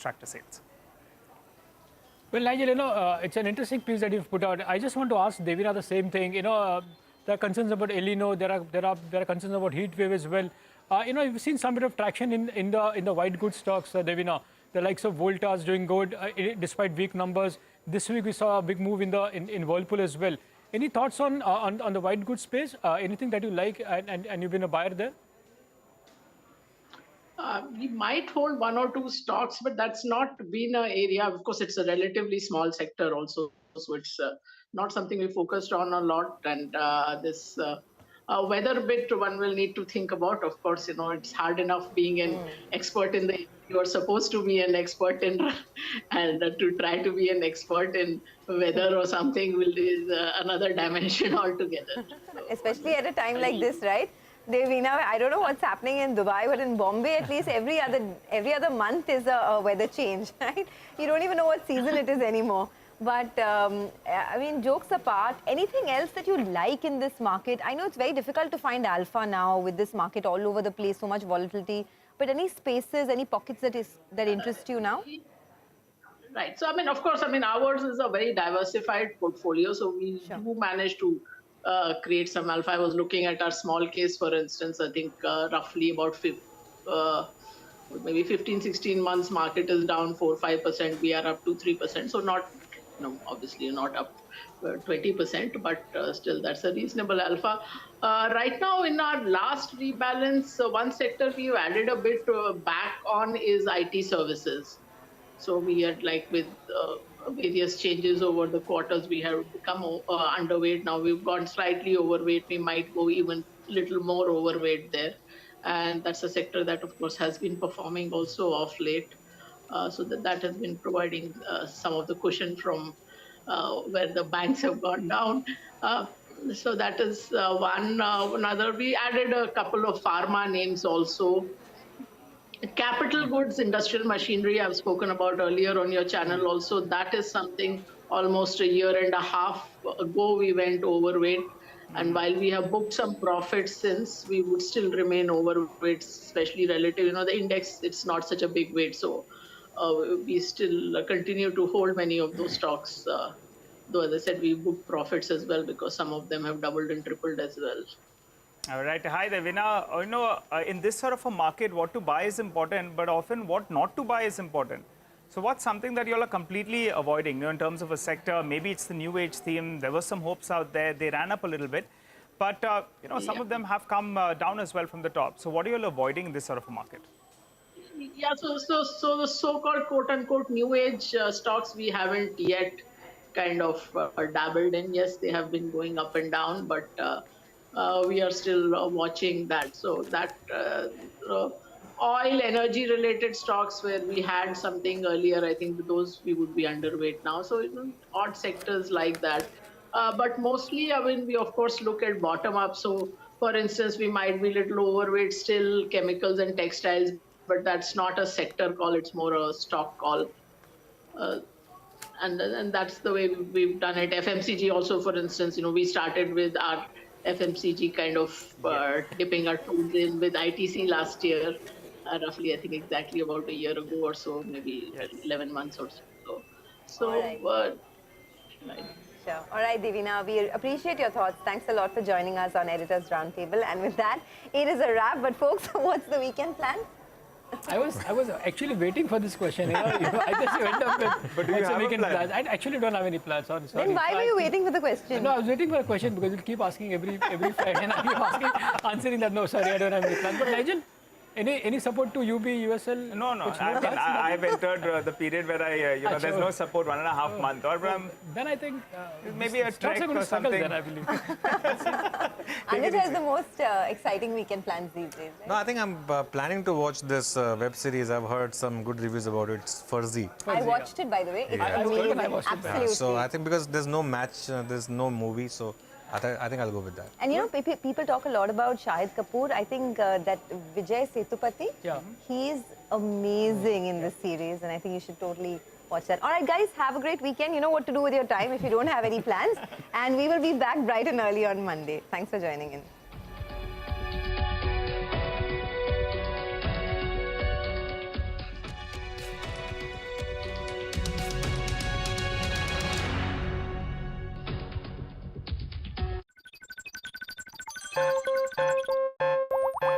tractor sales. Well, Nigel, it's an interesting piece that you've put out. I just want to ask Devina the same thing. There are concerns about El Nino. There are concerns about heat wave as well. You've seen some bit of traction in the white goods stocks, Devina. The likes of Voltas doing good despite weak numbers. This week we saw a big move in Whirlpool as well. Any thoughts on the white goods space? Anything that you like and you've been a buyer there? We might hold one or two stocks, but that's not been an area. Of course, it's a relatively small sector also, so it's not something we focused on a lot. And this weather bit, one will need to think about. Of course, it's hard enough being an expert in the. You're supposed to be an expert in, and to try to be an expert in weather or something is another dimension altogether. So, especially at a time like this, right? Devina, I don't know what's happening in Dubai, but in Bombay, at least every other month is a weather change, right? You don't even know what season it is anymore. But, I mean, jokes apart, anything else that you like in this market? I know it's very difficult to find alpha now with this market all over the place, so much volatility. But any spaces, any pockets that interest you now? Right. So, of course, ours is a very diversified portfolio. So we do manage to create some alpha. I was looking at our small case, for instance. I think roughly about maybe 15, 16 months, market is down 4-5%. We are up to 3%. So not, obviously not up 20%, but still that's a reasonable alpha. Right now, in our last rebalance, one sector we've added a bit back on is IT services. So we had, with various changes over the quarters, we have become underweight. Now we've gone slightly overweight. We might go even a little more overweight there. And that's a sector that, of course, has been performing also of late. So that has been providing some of the cushion from where the banks have gone down. So that is one. Another, we added a couple of pharma names also. Capital goods, industrial machinery, I've spoken about earlier on your channel also. That is something almost a year and a half ago we went overweight. And while we have booked some profits since, we would still remain overweight, especially relative. The index, it's not such a big weight. So we still continue to hold many of those stocks. Though, as I said, we booked profits as well because some of them have doubled and tripled as well. All right. Hi, Devina. In this sort of a market, what to buy is important, but often what not to buy is important. So what's something that you all are completely avoiding, in terms of a sector? Maybe it's the new age theme. There were some hopes out there. They ran up a little bit. But, some of them have come down as well from the top. So what are you all avoiding in this sort of a market? Yeah, so the so-called quote-unquote new age stocks we haven't yet kind of dabbled in. Yes, they have been going up and down, but we are still watching that. So that oil, energy-related stocks where we had something earlier, I think those we would be underweight now. So odd sectors like that. But mostly, we of course look at bottom-up. So for instance, we might be a little overweight still chemicals and textiles, but that's not a sector call, it's more a stock call. And that's the way we've done it. FMCG also, for instance, we started with our FMCG kind of dipping our toes in with ITC last year, roughly, I think exactly about a year ago or so, maybe 11 months or so. So, right. Sure. All right, Devina, we appreciate your thoughts. Thanks a lot for joining us on Editors Roundtable. And with that, it is a wrap. But folks, what's the weekend plan? I was actually waiting for this question. I just went up with but do you have weekend a plan? plans. I actually don't have any plans. Sorry. Then why were you waiting for the question? No, I was waiting for a question because you'll keep asking every Friday, and I keep answering that. No, sorry, I don't have any plans. But Nigel, any support to UB, USL? No. I've entered the period where there's no support, 1.5 months. Or then I think maybe a trek or something. Then, I believe. Anuj has the most exciting weekend plans these days, right? No, I think I'm planning to watch this web series. I've heard some good reviews about it. It's Fuzzy. I watched it, by the way. It's amazing. I watched it. Absolutely. So I think because there's no match, there's no movie, so I think I'll go with that. And people talk a lot about Shahid Kapoor. I think that Vijay Sethupathi, he's amazing in this series, and I think you should totally watch that. All right, guys, have a great weekend. You know what to do with your time if you don't have any plans. And we will be back bright and early on Monday. Thanks for joining in.